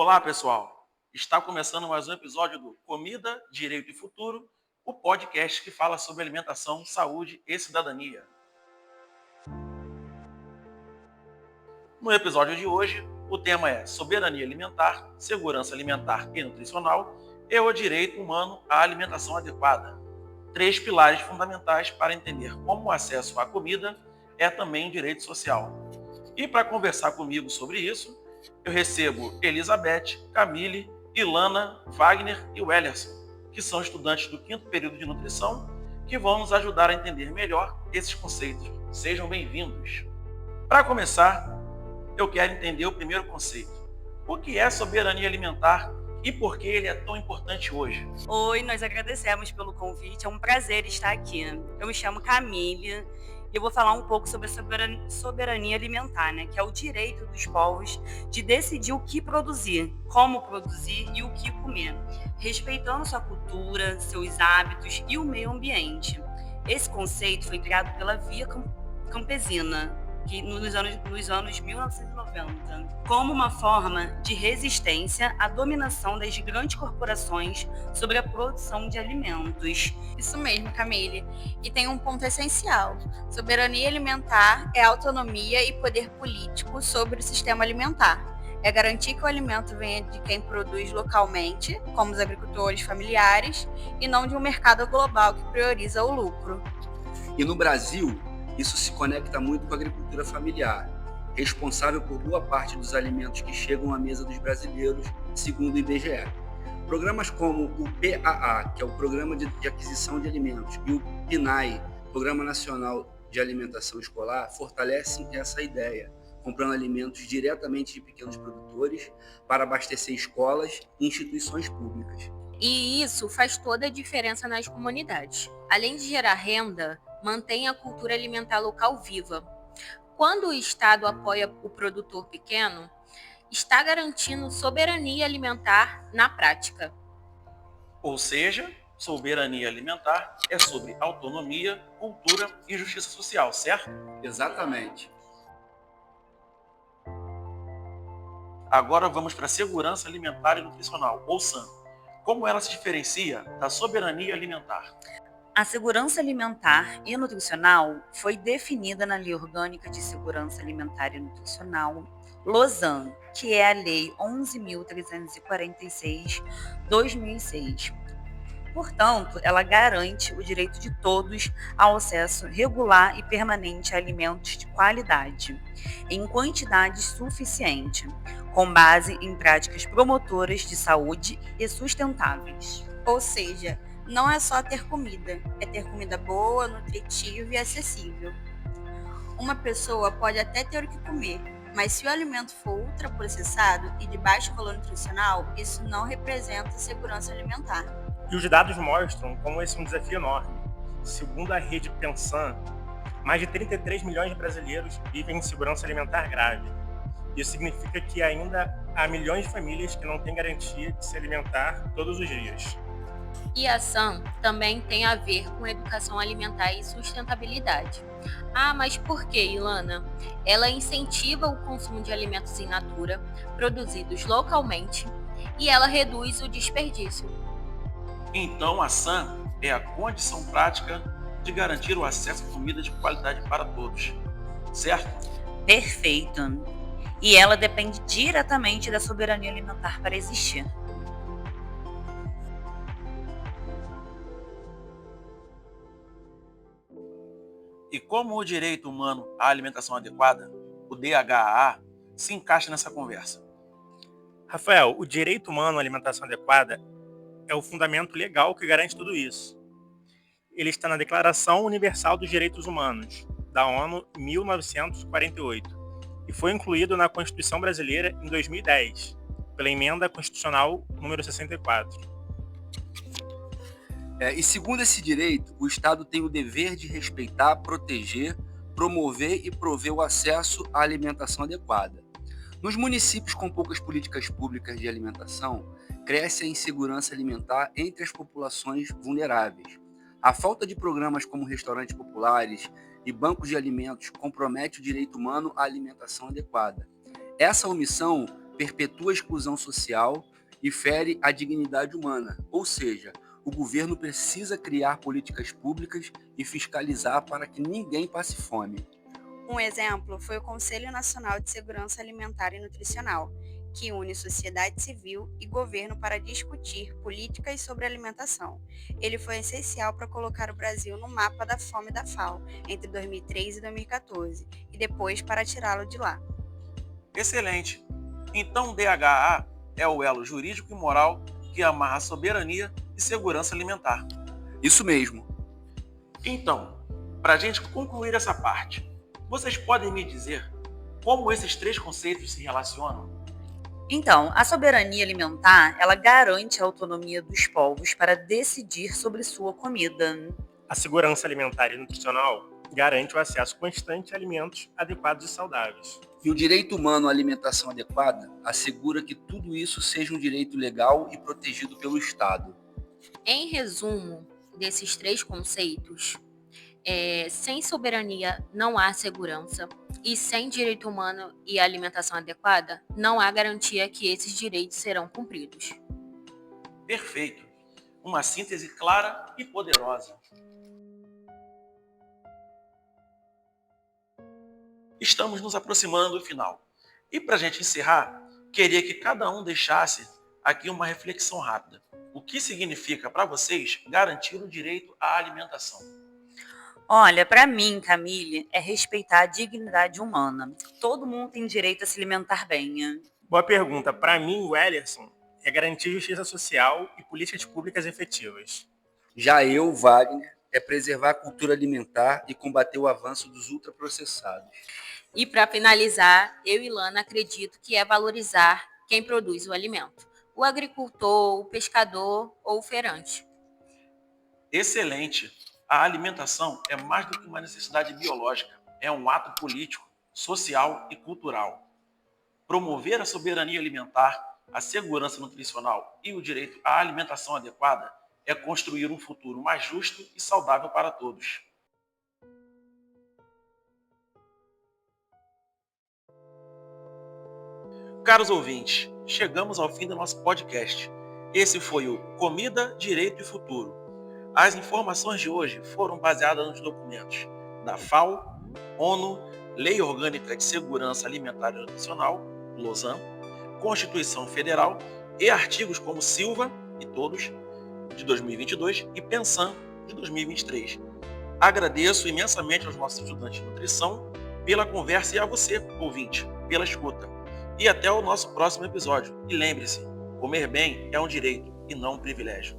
Olá, pessoal! Está começando mais um episódio do Comida, Direito e Futuro, o podcast que fala sobre alimentação, saúde e cidadania. No episódio de hoje, o tema é soberania alimentar, segurança alimentar e nutricional e o direito humano à alimentação adequada. 3 pilares fundamentais para entender como o acesso à comida é também um direito social. E para conversar comigo sobre isso, eu recebo Elizabeth, Camille, Ilana, Wagner e Wellerson, que são estudantes do 5º período de nutrição, que vão nos ajudar a entender melhor esses conceitos. Sejam bem-vindos. Para começar, eu quero entender o primeiro conceito. O que é soberania alimentar e por que ele é tão importante hoje? Oi, nós agradecemos pelo convite, é um prazer estar aqui. Eu me chamo Camille e eu vou falar um pouco sobre a soberania alimentar, que é o direito dos povos de decidir o que produzir, como produzir e o que comer, respeitando sua cultura, seus hábitos e o meio ambiente. Esse conceito foi criado pela Via Campesina, nos anos 1990, como uma forma de resistência à dominação das grandes corporações sobre a produção de alimentos. Isso mesmo, Camille. E tem um ponto essencial. Soberania alimentar é autonomia e poder político sobre o sistema alimentar. É garantir que o alimento venha de quem produz localmente, como os agricultores familiares, e não de um mercado global que prioriza o lucro. E no Brasil, isso se conecta muito com a agricultura familiar, responsável por boa parte dos alimentos que chegam à mesa dos brasileiros, segundo o IBGE. Programas como o PAA, que é o Programa de Aquisição de Alimentos, e o PNAE, Programa Nacional de Alimentação Escolar, fortalecem essa ideia, comprando alimentos diretamente de pequenos produtores para abastecer escolas e instituições públicas. E isso faz toda a diferença nas comunidades. Além de gerar renda, mantém a cultura alimentar local viva. Quando o Estado apoia o produtor pequeno, está garantindo soberania alimentar na prática. Ou seja, soberania alimentar é sobre autonomia, cultura e justiça social, certo? Exatamente. Agora vamos para a segurança alimentar e nutricional, ou SAN. Como ela se diferencia da soberania alimentar? A segurança alimentar e nutricional foi definida na Lei Orgânica de Segurança Alimentar e Nutricional, Lausanne, que é a Lei 11.346/2006. Portanto, ela garante o direito de todos ao acesso regular e permanente a alimentos de qualidade, em quantidade suficiente, com base em práticas promotoras de saúde e sustentáveis. Ou seja, não é só ter comida, é ter comida boa, nutritiva e acessível. Uma pessoa pode até ter o que comer, mas se o alimento for ultraprocessado e de baixo valor nutricional, isso não representa segurança alimentar. E os dados mostram como esse é um desafio enorme. Segundo a rede Pensan, mais de 33 milhões de brasileiros vivem em insegurança alimentar grave. Isso significa que ainda há milhões de famílias que não têm garantia de se alimentar todos os dias. E a SAM também tem a ver com educação alimentar e sustentabilidade. Ah, mas por que, Ilana? Ela incentiva o consumo de alimentos in natura, produzidos localmente, e ela reduz o desperdício. Então, a SAN é a condição prática de garantir o acesso à comida de qualidade para todos, certo? Perfeito. E ela depende diretamente da soberania alimentar para existir. E como o direito humano à alimentação adequada, o DHA, se encaixa nessa conversa? Rafael, o direito humano à alimentação adequada é o fundamento legal que garante tudo isso. Ele está na Declaração Universal dos Direitos Humanos, da ONU, em 1948, e foi incluído na Constituição Brasileira em 2010, pela Emenda Constitucional número 64. E segundo esse direito, o Estado tem o dever de respeitar, proteger, promover e prover o acesso à alimentação adequada. Nos municípios com poucas políticas públicas de alimentação, cresce a insegurança alimentar entre as populações vulneráveis. A falta de programas como restaurantes populares e bancos de alimentos compromete o direito humano à alimentação adequada. Essa omissão perpetua a exclusão social e fere a dignidade humana, ou seja, o governo precisa criar políticas públicas e fiscalizar para que ninguém passe fome. Um exemplo foi o Conselho Nacional de Segurança Alimentar e Nutricional, que une sociedade civil e governo para discutir políticas sobre alimentação. Ele foi essencial para colocar o Brasil no mapa da fome da FAO entre 2003 e 2014, e depois para tirá-lo de lá. Excelente! Então o DHA é o elo jurídico e moral que amarra soberania e segurança alimentar. Isso mesmo. Então, para a gente concluir essa parte, vocês podem me dizer como esses três conceitos se relacionam? Então, a soberania alimentar, ela garante a autonomia dos povos para decidir sobre sua comida. A segurança alimentar e nutricional garante o acesso constante a alimentos adequados e saudáveis. E o direito humano à alimentação adequada assegura que tudo isso seja um direito legal e protegido pelo Estado. Em resumo desses três conceitos, sem soberania não há segurança e sem direito humano e alimentação adequada, não há garantia que esses direitos serão cumpridos. Perfeito! Uma síntese clara e poderosa. Estamos nos aproximando do final. E para a gente encerrar, queria que cada um deixasse aqui uma reflexão rápida. O que significa para vocês garantir o direito à alimentação? Olha, para mim, Camille, é respeitar a dignidade humana. Todo mundo tem direito a se alimentar bem. Boa pergunta. Para mim, o Ellerson, é garantir justiça social e políticas públicas efetivas. Já eu, Wagner, é preservar a cultura alimentar e combater o avanço dos ultraprocessados. E para finalizar, eu e Lana acredito que é valorizar quem produz o alimento. O agricultor, o pescador ou o feirante. Excelente! A alimentação é mais do que uma necessidade biológica, é um ato político, social e cultural. Promover a soberania alimentar, a segurança nutricional e o direito à alimentação adequada é construir um futuro mais justo e saudável para todos. Caros ouvintes, chegamos ao fim do nosso podcast. Esse foi o Comida, Direito e Futuro. As informações de hoje foram baseadas nos documentos da FAO, ONU, Lei Orgânica de Segurança Alimentar e Nutricional, Lausanne, Constituição Federal e artigos como Silva e todos, de 2022, e Pensan, de 2023. Agradeço imensamente aos nossos estudantes de nutrição pela conversa e a você, ouvinte, pela escuta. E até o nosso próximo episódio. E lembre-se, comer bem é um direito e não um privilégio.